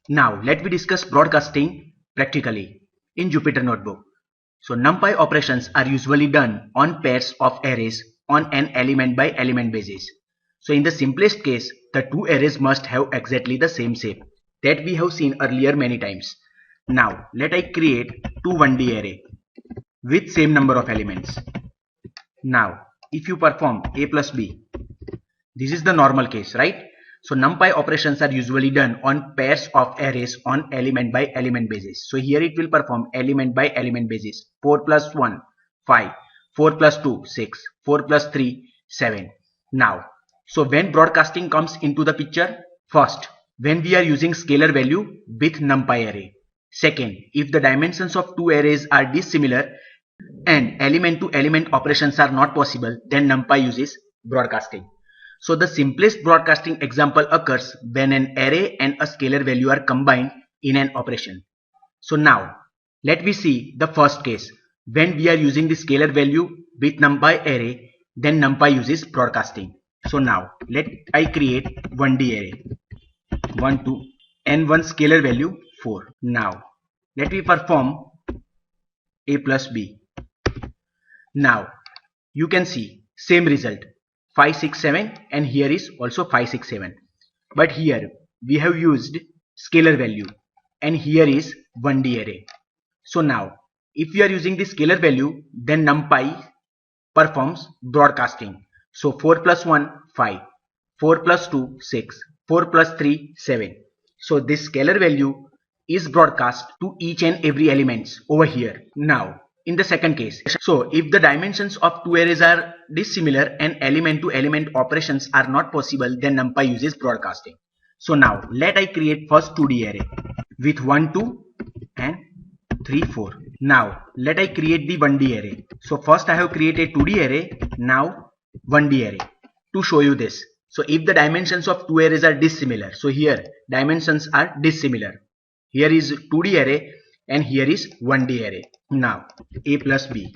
Now let me discuss broadcasting practically in Jupyter Notebook. So NumPy operations are usually done on pairs of arrays on an element by element basis. So in the simplest case, the two arrays must have exactly the same shape that we have seen earlier many times. Now let I create two 1D array with same number of elements. Now if you perform a plus b, this is the normal case, right? So NumPy operations are usually done on pairs of arrays on element by element basis. So here it will perform element by element basis. 4 plus 1, 5. 4 plus 2, 6. 4 plus 3, 7. Now, so when broadcasting comes into the picture, first, when we are using scalar value with NumPy array. Second, if the dimensions of two arrays are dissimilar and element to element operations are not possible, then NumPy uses broadcasting. So the simplest broadcasting example occurs when an array and a scalar value are combined in an operation. So now let me see the first case. When we are using the scalar value with NumPy array, then NumPy uses broadcasting. So now let I create 1D array 1 2 and one scalar value 4. Now let me perform a plus b. Now you can see same result 5 6 7 and here is also 5 6 7, but here we have used scalar value and here is 1D array. So now if we are using the scalar value, then NumPy performs broadcasting. So 4 plus 1 5, 4 plus 2 6, 4 plus 3 7. So this scalar value is broadcast to each and every elements over here. Now in the second case, so if the dimensions of two arrays are dissimilar and element to element operations are not possible, then NumPy uses broadcasting. So now let I create first 2D array with 1 2 and 3 4. Now let I create the 1D array. So first I have created 2D array, now 1D array to show you this. So if the dimensions of two arrays are dissimilar, so here dimensions are dissimilar. Here is 2D array and here is 1D array. Now a plus b.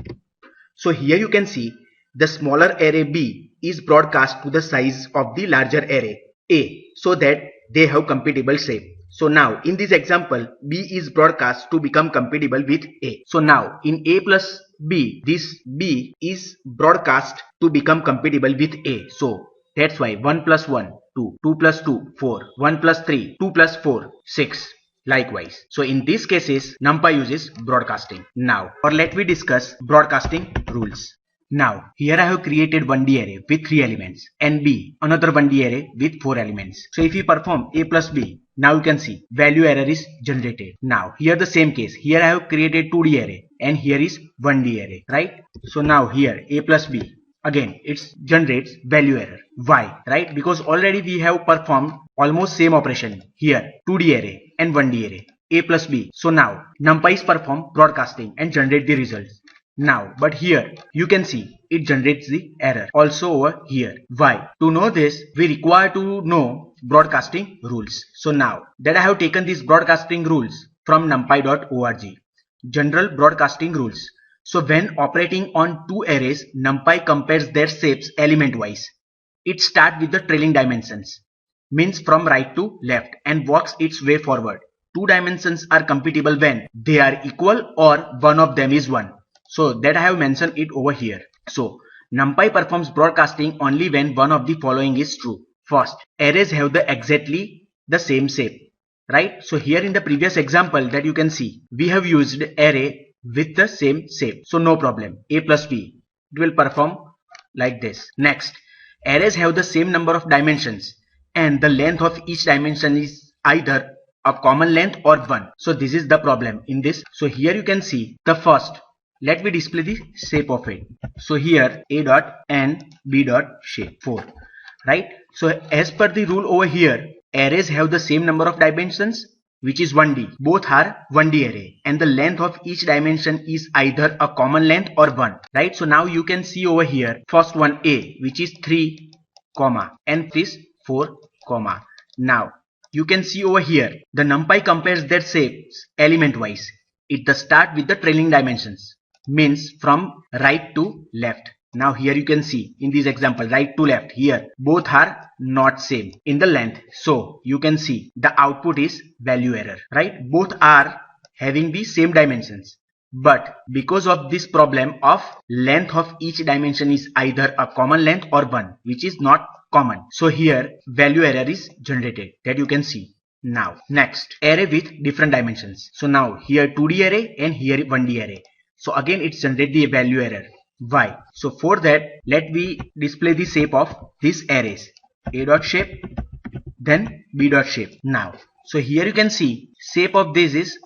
So here you can see the smaller array b is broadcast to the size of the larger array a, so that they have compatible shape. So now in this example, b is broadcast to become compatible with a. So now in a plus b, this b is broadcast to become compatible with a. So that's why 1 plus 1 2, 2 plus 2 4, 1 plus 3 2 plus 4 6. Likewise, so in these cases NumPy uses broadcasting. Now or let me discuss broadcasting rules. Now here I have created 1D array with 3 elements and b another 1D array with 4 elements. So if we perform a plus b, now you can see value error is generated. Now here the same case, here I have created 2D array and here is 1D array, right? So now here a plus b, again it generates value error. Why? Right? Because already we have performed almost same operation here, 2D array and 1D array, a plus b. So now NumPy is perform broadcasting and generate the results. Now but here you can see it generates the error also over here. Why? To know this, we require to know broadcasting rules. So now that I have taken these broadcasting rules from numpy.org, general broadcasting rules. So when operating on two arrays, NumPy compares their shapes element wise. It starts with the trailing dimensions, means from right to left, and works its way forward. Two dimensions are compatible when they are equal or one of them is 1. So that I have mentioned it over here. So NumPy performs broadcasting only when one of the following is true. First, arrays have exactly the same shape, right? So here in the previous example that you can see, we have used array with the same shape. So no problem. A plus b, it will perform like this. Next, arrays have the same number of dimensions and the length of each dimension is either a common length or 1. So this is the problem in this. So here you can see the first. Let me display the shape of it. So here a dot and b dot shape 4, right? So as per the rule over here, arrays have the same number of dimensions, which is 1D. Both are 1D array and the length of each dimension is either a common length or 1, right? So now you can see over here first one a, which is 3 comma and this 4 comma. Now you can see over here the NumPy compares their shapes element wise. It does start with the trailing dimensions, means from right to left. Now here you can see in this example, right to left, here both are not same in the length. So you can see the output is value error, right? Both are having the same dimensions. But because of this problem of length of each dimension is either a common length or one, which is not common. So here value error is generated, that you can see. Now next, array with different dimensions. So now here 2D array and here 1D array. So again it's generate the value error. Why? So for that, let me display the shape of these arrays. A dot shape, then B dot shape. Now, so here you can see shape of this is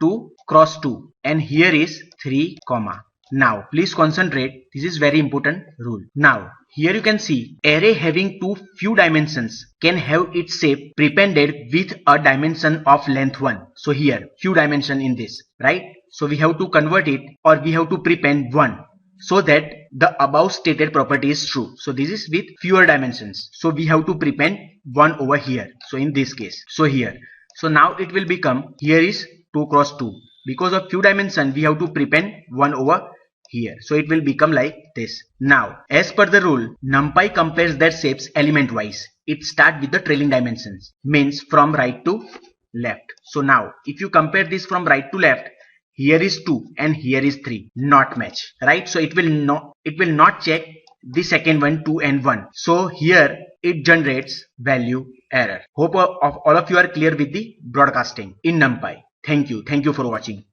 2 cross 2 and here is 3 comma. Now please concentrate, this is very important rule. Now here you can see array having too few dimensions can have its shape prepended with a dimension of length 1. So here few dimension in this, right? So we have to convert it, or we have to prepend 1, so that the above stated property is true. So this is with fewer dimensions. So we have to prepend 1 over here. So in this case, so here. So now it will become, here is 2 cross 2. Because of few dimension, we have to prepend 1 over here. So it will become like this. Now, as per the rule, NumPy compares their shapes element wise. It starts with the trailing dimensions, means from right to left. So now, if you compare this from right to left, here is 2 and here is 3, not match, right? So it will not check the second one, 2 and 1. So here it generates value error. Hope all of you are clear with the broadcasting in NumPy. Thank you for watching.